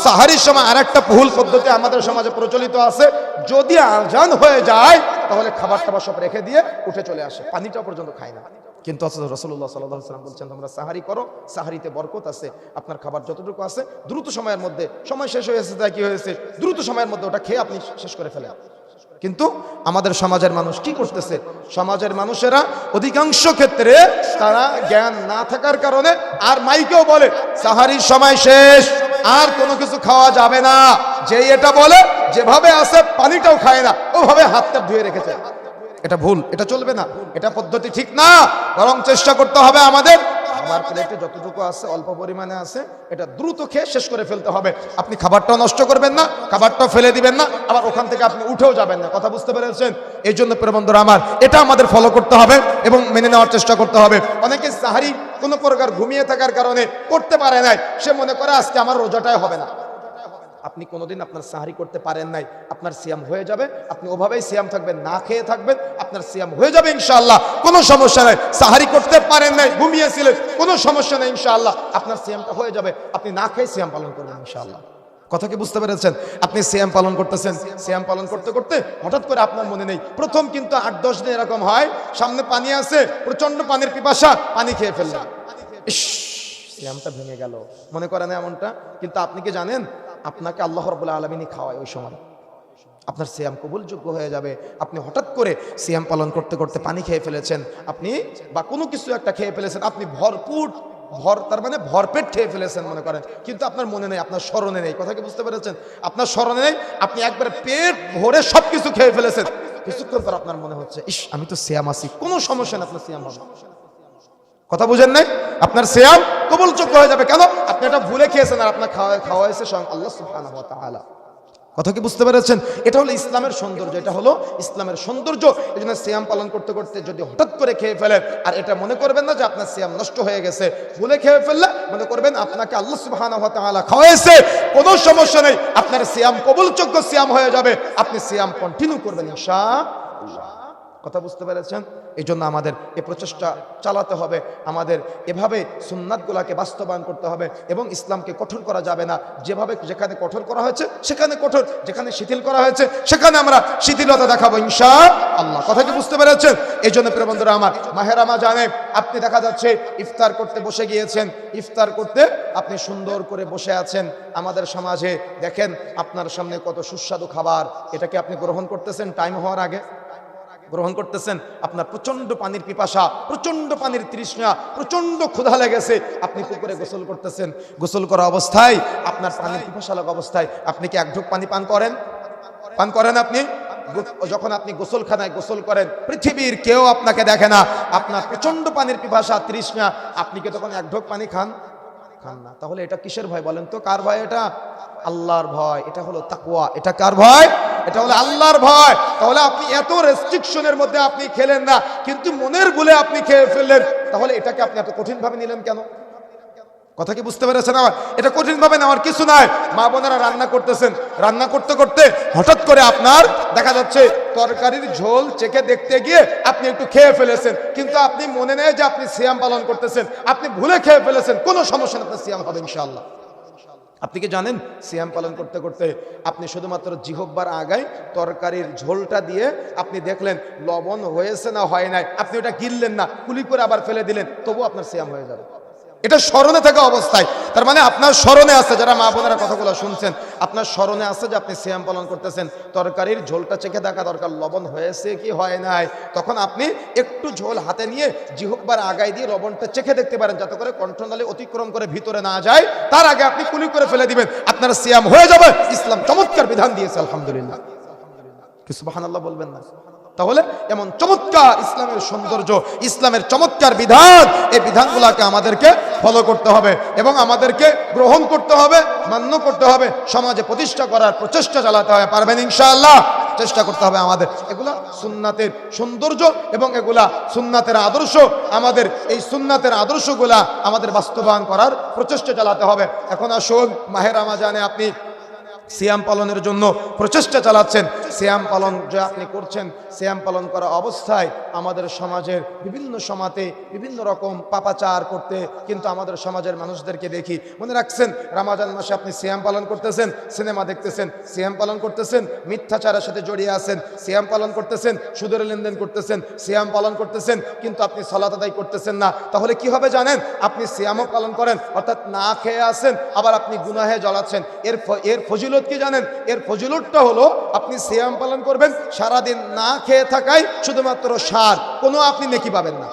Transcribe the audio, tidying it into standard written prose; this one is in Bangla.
সাহারির সময় আরেকটা ভুল পদ্ধতি আমাদের সমাজে প্রচলিত আছে, যদি আজান হয়ে যায় তাহলে খাবার টাবার সব রেখে দিয়ে উঠে চলে আসে, পানিটা পর্যন্ত খায় না। কিন্তু রাসূলুল্লাহ সাল্লাল্লাহু আলাইহি ওয়াসাল্লাম বলছেন তোমরা সাহারি করো, সাহারিতে বরকত আছে, আপনার খাবার যতটুকু আছে দ্রুত সময়ের মধ্যে, সময় শেষ হয়েছে তাই কি হয়েছে, দ্রুত সময়ের মধ্যে ওটা খেয়ে আপনি শেষ করে ফেলেন। কিন্তু আমাদের সমাজের মানুষ কি করতেছে, সমাজের মানুষেরা অধিকাংশ ক্ষেত্রে তারা জ্ঞান না থাকার কারণে আর মাইকেও বলে সাহারির সময় শেষ, আর কোনো কিছু খাওয়া যাবে না, যেই এটা বলে যেভাবে আছে পানিটাও খায় না, ওভাবে হাতটা ধুয়ে রেখেছে। এটা ভুল, এটা চলবে না, এটা পদ্ধতি ঠিক না। বরং চেষ্টা করতে হবে আমাদের খাবার প্লেটে যতটুকু আছে অল্প পরিমাণে আছে এটা দ্রুত খেয়ে শেষ করে ফেলতে হবে। আপনি খাবারটাও নষ্ট করবেন না, খাবারটাও ফেলে দিবেন না, আবার ওখান থেকে আপনি উঠেও যাবেন না। কথা বুঝতে পেরেছেন? এই জন্য প্রিয় বন্ধুরা আমার, এটা আমাদের ফলো করতে হবে এবং মেনে নেওয়ার চেষ্টা করতে হবে। অনেকে সাহারি কোনো প্রকার ঘুমিয়ে থাকার কারণে করতে পারে নাই, সে মনে করে আজকে আমার রোজাটাই হবে না। আপনি কোনোদিন আপনার সাহারি করতে পারেন নাই, আপনার সিয়াম হয়ে যাবে, আপনি ওভাবেই সিয়াম থাকবেন, না খেয়ে থাকবেন, আপনার সিয়াম হয়ে যাবে ইনশাআল্লাহ, কোনো সমস্যা নাই। সাহারি করতে পারেন নাই, ঘুমিয়েছিলেন, কোনো সমস্যা নেই, ইনশাআল্লাহ আপনার সিয়ামটা হয়ে যাবে, আপনি না খেয়ে সিয়াম পালন করবেন ইনশাআল্লাহ। কথা কি বুঝতে পেরেছেন? আপনি সিয়াম পালন করতেছেন, সিয়াম পালন করতে করতে হঠাৎ করে আপনার মনে নেই, প্রথম কিন্তু 8-10 দিন এরকম হয়, সামনে পানি আছে, প্রচন্ড পানির পিপাসা, পানি খেয়ে ফেললেন, ইস সিয়ামটা ভেঙে গেল, মনে করেন এমনটা। কিন্তু আপনি কি জানেন আপনাকে আল্লাহ রাব্বুল আলামিন খাওয়ায়, ওই সময় আপনার সিয়াম কবুলযোগ্য হয়ে যাবে। আপনি হঠাৎ করে সিয়াম পালন করতে করতে পানি খেয়ে ফেলেছেন, আপনি বা কোনো কিছু একটা খেয়ে ফেলেছেন, আপনি তার মানে ভরপেট খেয়ে ফেলেছেন মনে করেন, কিন্তু আপনার মনে নেই, আপনার স্মরণে নেই। কথা কি বুঝতে পেরেছেন? আপনার স্মরণে নেই, আপনি একবারে পেট ভরে সবকিছু খেয়ে ফেলেছেন, কিছুক্ষণ পর আপনার মনে হচ্ছে ইস আমি তো সিয়াম আছি, কোনো সমস্যা না, আপনার সিয়াম হবে। কথা বুঝেন নাই? আপনার সিয়াম কবুলযোগ্য হয়ে যাবে। কেন? আপনি এটা ভুলে খেয়েছেন, আর আপনার খাওয়া হয়েছে স্বয়ং আল্লাহ সুবহানাহু ওয়া তাআলা। কথা কি বুঝতে পেরেছেন? এটা হলো ইসলামের সৌন্দর্য, এটা হলো ইসলামের সৌন্দর্য। এই জন্য সিয়াম পালন করতে করতে যদি হঠাৎ করে খেয়ে ফেলেন, আর এটা মনে করবেন না যে আপনার সিয়াম নষ্ট হয়ে গেছে, ভুলে খেয়ে ফেললে মনে করবেন আপনাকে আল্লাহ সুবহানাহু ওয়া তাআলা খাওয়াইছে, কোনো সমস্যা নেই, আপনার সিয়াম কবুলযোগ্য সিয়াম হয়ে যাবে, আপনি সিয়াম কন্টিনিউ করবেন ইনশাআল্লাহ। কথা বুঝতে পেরেছেন? এই জন্য আমাদের এই প্রচেষ্টা চালাতে হবে, আমাদের এভাবে সুন্নাতগুলোকে বাস্তবায়ন করতে হবে এবং ইসলামকে কঠোর করা যাবে না। যেভাবে যেখানে কঠোর করা হয়েছে সেখানে কঠোর, যেখানে শিথিল করা হয়েছে সেখানে আমরা শিথিলতা দেখাবো ইনশাআল্লাহ। কথা কি বুঝতে পেরেছেন? এই জন্য প্রিয় বন্ধুরা আমার, মাহে রমজানে আপনি দেখা যাচ্ছে ইফতার করতে বসে গিয়েছেন, ইফতার করতে আপনি সুন্দর করে বসে আছেন, আমাদের সমাজে দেখেন আপনার সামনে কত সুস্বাদু খাবার, এটাকে আপনি গ্রহণ করতেছেন টাইম হওয়ার আগে, গ্রহণ করতেছেন, আপনার প্রচন্ড পানির পিপাসা, প্রচন্ড পানির তৃষ্ণা, প্রচন্ড ক্ষুধা লেগেছে, আপনি পুকুরে গোসল করতেছেন, গোসল করা অবস্থায় আপনার পানির পিপাসা লাগা অবস্থায় আপনি কি এক ঢোক পানি পান করেন? আপনি যখন আপনি গোসলখানায় গোসল করেন, পৃথিবীর কেউ আপনাকে দেখে না, আপনার প্রচন্ড পানির পিপাসা তৃষ্ণা, আপনি কি তখন এক ঢোক পানি খান না? তাহলে এটা কিসের ভয় বলেন তো? কার ভয় এটা? আল্লাহর ভয়। এটা হলো তাকওয়া। এটা কার ভয়? এটা হলো আল্লাহর ভয়। তাহলে আপনি এত রেস্ট্রিকশনের মধ্যে আপনি খেলেন না, কিন্তু মনের ভুলে আপনি খেয়ে ফেললেন, তাহলে এটাকে আপনি এত কঠিন ভাবে নিলেন কেন? কথা কি বুঝতে পেরেছেন? আমার এটা কঠিন ভাবে নেওয়ার কিছু নাই। মা বোনেরা রান্না করতেছেন, রান্না করতে করতে হঠাৎ করে আপনার দেখা যাচ্ছে তরকারির ঝোল চেখে দেখতে গিয়ে আপনি একটু খেয়ে ফেলেছেন, কিন্তু আপনি মনে নেই যে আপনি সিয়াম পালন করতেছেন, আপনি ভুলে খেয়ে ফেলেছেন, কোনো সমস্যা না, আপনার সিয়াম হবে ইনশাআল্লাহ। আপনি কি জানেন সিয়াম পালন করতে করতে আপনি শুধুমাত্র জিহ্বার আগায় তরকারির ঝোলটা দিয়ে আপনি দেখলেন লবণ হয়েছে না হয় নাই, আপনি ওটা গিললেন না, কুলি করে আবার ফেলে দিলেন, তবু আপনার সিয়াম হয়ে যাবে। এটা স্মরণে থাকা অবস্থায়, তার মানে আপনার স্মরণে আছে, যারা মা বোনেরা কথাগুলো শুনছেন, আপনার স্মরণে আছে যে আপনি সিয়াম পালন করতেছেন, তরকারির ঝোলটা চেখে দেখা দরকার লবণ হয়েছে কি হয় নাই, তখন আপনি একটু ঝোল হাতে নিয়ে জিহ্বার আগায় দিয়ে লবণটা চেখে দেখতে পারেন, যাতে করে কণ্ঠনালী অতিক্রম করে ভিতরে না যায়, তার আগে আপনি কুলি করে ফেলে দিবেন, আপনার সিয়াম হয়ে যাবে। ইসলাম চমৎকার বিধান দিয়েছে, আলহামদুলিল্লাহ। কি সুবহানাল্লাহ বলবেন না? তাহলে এমন চমৎকার ইসলামের সৌন্দর্য, ইসলামের চমৎকার বিধান, এই বিধানগুলোকে আমাদেরকে ফলো করতে হবে এবং আমাদেরকে গ্রহণ করতে হবে, মান্য করতে হবে, সমাজে প্রতিষ্ঠা করার প্রচেষ্টা চালাতে হবে। পারবেন ইনশাআল্লাহ? চেষ্টা করতে হবে আমাদের। এগুলা সুন্নাতের সৌন্দর্য এবং এগুলা সুন্নাতের আদর্শ, আমাদের এই সুন্নাতের আদর্শগুলা আমাদের বাস্তবায়ন করার প্রচেষ্টা চালাতে হবে। এখন আসুন, মাহে রমজানে আপনি সিয়াম পালনের জন্য প্রচেষ্টা চালাচ্ছেন, সিয়াম পালন যে আপনি করছেন, সিয়াম পালন করা অবস্থায় আমাদের সমাজের বিভিন্ন সমাজে বিভিন্ন রকম পাপাচার করতে কিন্তু আমাদের সমাজের মানুষদেরকে দেখি। মনে রাখছেন, রমজান মাসে আপনি সিয়াম পালন করতেছেন, সিনেমা দেখতেছেন, সিয়াম পালন করতেছেন, মিথ্যাচারের সাথে জড়িয়ে আছেন, সিয়াম পালন করতেছেন, সুদের লেনদেন করতেছেন, সিয়াম পালন করতেছেন, কিন্তু আপনি সালাত আদায় করতেছেন না। তাহলে কি হবে জানেন? আপনি সিয়ামও পালন করেন, অর্থাৎ না খেয়ে আছেন, আবার আপনি গুনাহে জড়াচ্ছেন। এর ফজিলত কি জানেন? এর ফজিলতটা হলো আপনি সিয়াম পালন করবেন, সারাদিন না খেয়ে থাকায় শুধুমাত্র সার, কোনো আপনি নেকি পাবেন না।